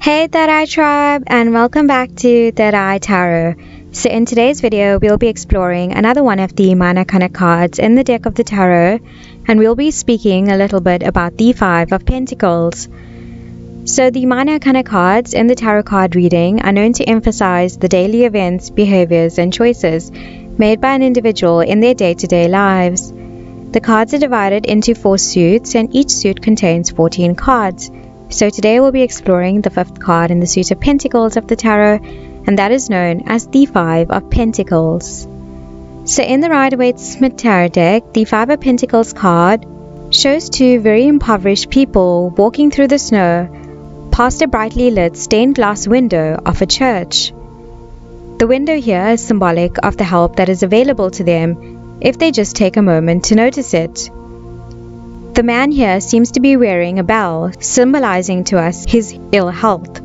Hey Tarot Tribe, and welcome back to the Tarot. So in today's video, we'll be exploring another one of the minor arcana cards in the deck of the Tarot, and we'll be speaking a little bit about the Five of Pentacles. So the minor arcana cards in the tarot card reading are known to emphasize the daily events, behaviors, and choices made by an individual in their day-to-day lives. The cards are divided into 4 suits, and each suit contains 14 cards. So today we'll be exploring the 5th card in the suit of Pentacles of the Tarot, and that is known as the Five of Pentacles. So in the Rider-Waite-Smith Tarot deck, the Five of Pentacles card shows 2 very impoverished people walking through the snow past a brightly lit stained glass window of a church. The window here is symbolic of the help that is available to them if they just take a moment to notice it. The man here seems to be wearing a bell, symbolizing to us his ill health.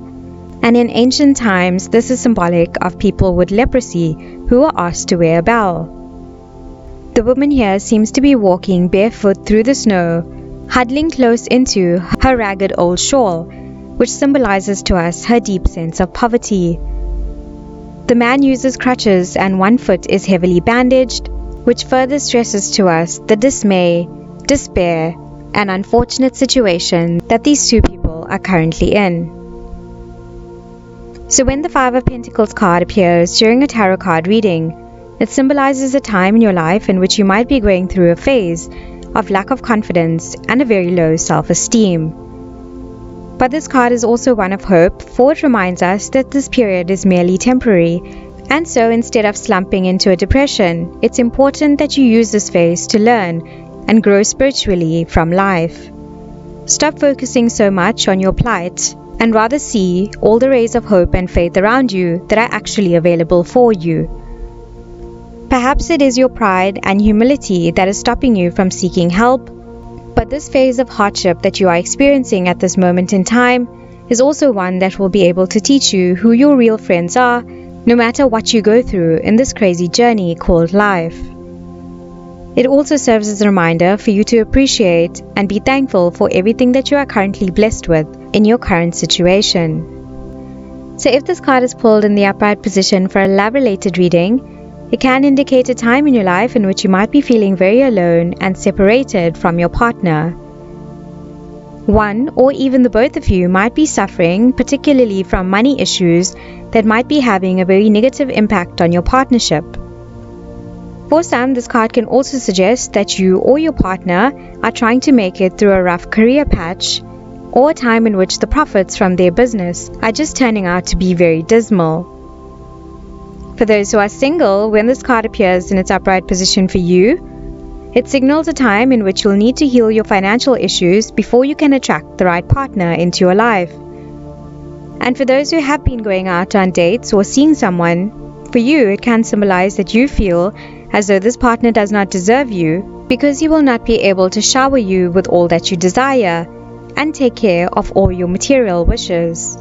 And in ancient times, this is symbolic of people with leprosy who are asked to wear a bell. The woman here seems to be walking barefoot through the snow, huddling close into her ragged old shawl, which symbolizes to us her deep sense of poverty. The man uses crutches and one foot is heavily bandaged, which further stresses to us the dismay, despair, and unfortunate situation that these 2 people are currently in. So when the Five of Pentacles card appears during a tarot card reading, it symbolizes a time in your life in which you might be going through a phase of lack of confidence and a very low self-esteem. But this card is also one of hope, for it reminds us that this period is merely temporary, and so instead of slumping into a depression, it's important that you use this phase to learn and grow spiritually from life. Stop focusing so much on your plight and rather see all the rays of hope and faith around you that are actually available for you. Perhaps it is your pride and humility that is stopping you from seeking help, but this phase of hardship that you are experiencing at this moment in time is also one that will be able to teach you who your real friends are, no matter what you go through in this crazy journey called life. It also serves as a reminder for you to appreciate and be thankful for everything that you are currently blessed with in your current situation. So if this card is pulled in the upright position for a love-related reading, it can indicate a time in your life in which you might be feeling very alone and separated from your partner. One or even the both of you might be suffering, particularly from money issues that might be having a very negative impact on your partnership. For some, this card can also suggest that you or your partner are trying to make it through a rough career patch, or a time in which the profits from their business are just turning out to be very dismal. For those who are single, when this card appears in its upright position for you, it signals a time in which you'll need to heal your financial issues before you can attract the right partner into your life. And for those who have been going out on dates or seeing someone, for you it can symbolize that you feel as though this partner does not deserve you because he will not be able to shower you with all that you desire and take care of all your material wishes.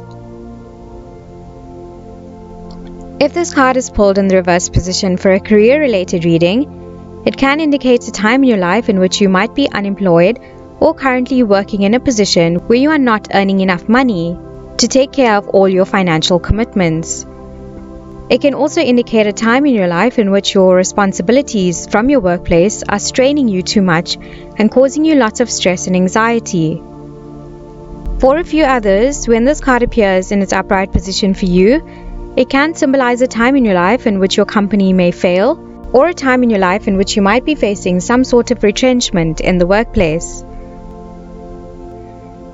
If this card is pulled in the reverse position for a career-related reading, it can indicate a time in your life in which you might be unemployed or currently working in a position where you are not earning enough money to take care of all your financial commitments. It can also indicate a time in your life in which your responsibilities from your workplace are straining you too much and causing you lots of stress and anxiety. For a few others, when this card appears in its upright position for you, it can symbolize a time in your life in which your company may fail, or a time in your life in which you might be facing some sort of retrenchment in the workplace.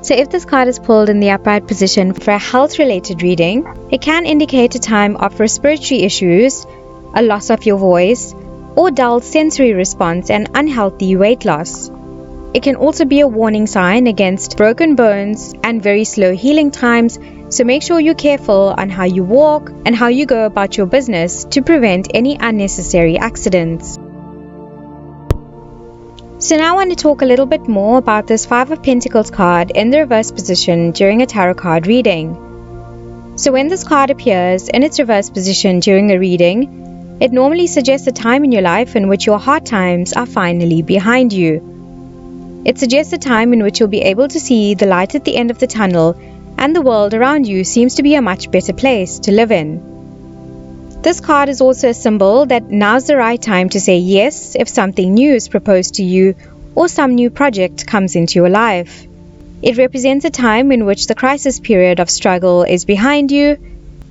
So if this card is pulled in the upright position for a health-related reading, it can indicate a time of respiratory issues, a loss of your voice, or dull sensory response and unhealthy weight loss. It can also be a warning sign against broken bones and very slow healing times, so make sure you're careful on how you walk and how you go about your business to prevent any unnecessary accidents. So now I want to talk a little bit more about this Five of Pentacles card in the reverse position during a tarot card reading. So when this card appears in its reverse position during a reading, it normally suggests a time in your life in which your hard times are finally behind you. It suggests a time in which you'll be able to see the light at the end of the tunnel and the world around you seems to be a much better place to live in. This card is also a symbol that now's the right time to say yes if something new is proposed to you or some new project comes into your life. It represents a time in which the crisis period of struggle is behind you,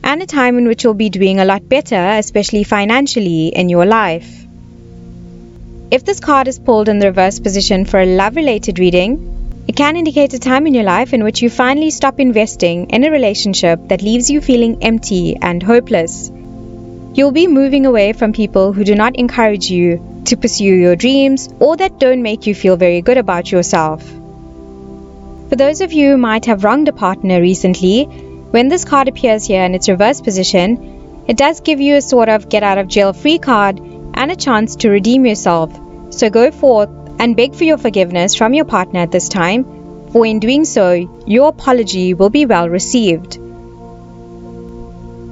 and a time in which you'll be doing a lot better, especially financially, in your life. If this card is pulled in the reverse position for a love-related reading, it can indicate a time in your life in which you finally stop investing in a relationship that leaves you feeling empty and hopeless. You'll be moving away from people who do not encourage you to pursue your dreams or that don't make you feel very good about yourself. For those of you who might have wronged a partner recently, when this card appears here in its reverse position, it does give you a sort of get out of jail free card and a chance to redeem yourself. So go forth and beg for your forgiveness from your partner at this time, for in doing so, your apology will be well received.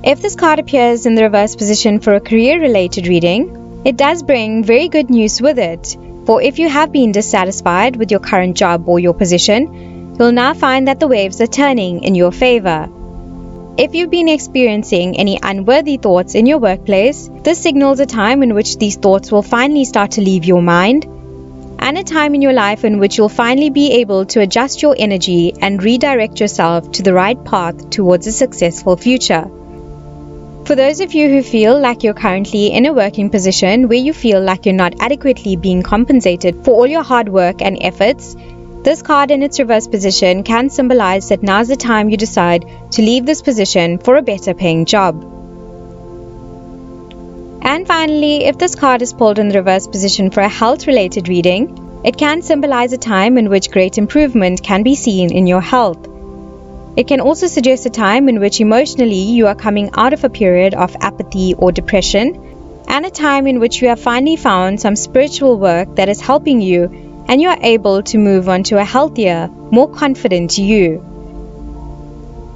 If this card appears in the reverse position for a career-related reading, it does bring very good news with it, for if you have been dissatisfied with your current job or your position, you'll now find that the waves are turning in your favor. If you've been experiencing any unworthy thoughts in your workplace, this signals a time in which these thoughts will finally start to leave your mind, and a time in your life in which you'll finally be able to adjust your energy and redirect yourself to the right path towards a successful future. For those of you who feel like you're currently in a working position where you feel like you're not adequately being compensated for all your hard work and efforts, this card in its reverse position can symbolize that now's the time you decide to leave this position for a better paying job. And finally, if this card is pulled in the reverse position for a health-related reading, it can symbolize a time in which great improvement can be seen in your health. It can also suggest a time in which emotionally you are coming out of a period of apathy or depression, and a time in which you have finally found some spiritual work that is helping you and you are able to move on to a healthier, more confident you.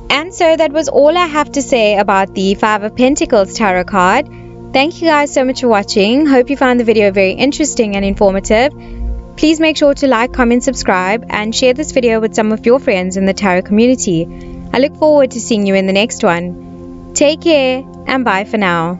And so that was all I have to say about the Five of Pentacles tarot card. Thank you guys so much for watching. Hope you found the video very interesting and informative. Please make sure to like, comment, subscribe, and share this video with some of your friends in the tarot community. I look forward to seeing you in the next one. Take care, and bye for now.